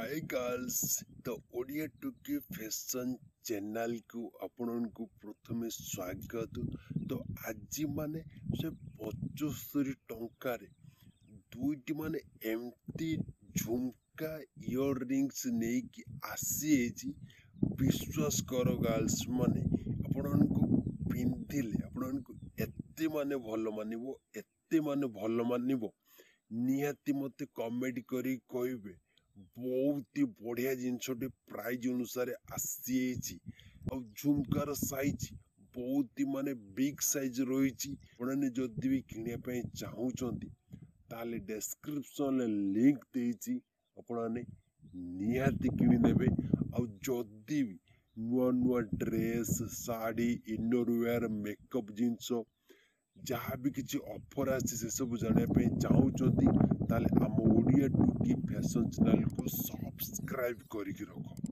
Hi girls the Odia Tuki fashion channel को आपण को प्रथमे स्वागत। तो आज माने से 75 टंकार दुईटी माने एमती झुमका इयर रिंग्स नहीं कि आसी विश्वास कर गर्ल्स माने आपण को पिंधिले आपण को एते माने भल मानिबो एते माने भल मानिबो निहाती मते कमेंट करी कहबे बहुत ही बढ़िया जिनसटे प्राइज अनुसार आसी झुमकार साइज बहुत ही माने बिग साइज रही। जदि भी किनिया चाहूचंती ताले डिस्क्रिप्शन लिंक देछि आपने निहाती किनिदेबे। आ जदि भी नुआ नुआ dress sari inner wear makeup जिनस जहाँ भी किसी ऑफर आछि से सब जानापे चाहूचंती ताले आम ओडिया टुकी फैशन चैनल को सब्सक्राइब करके रख।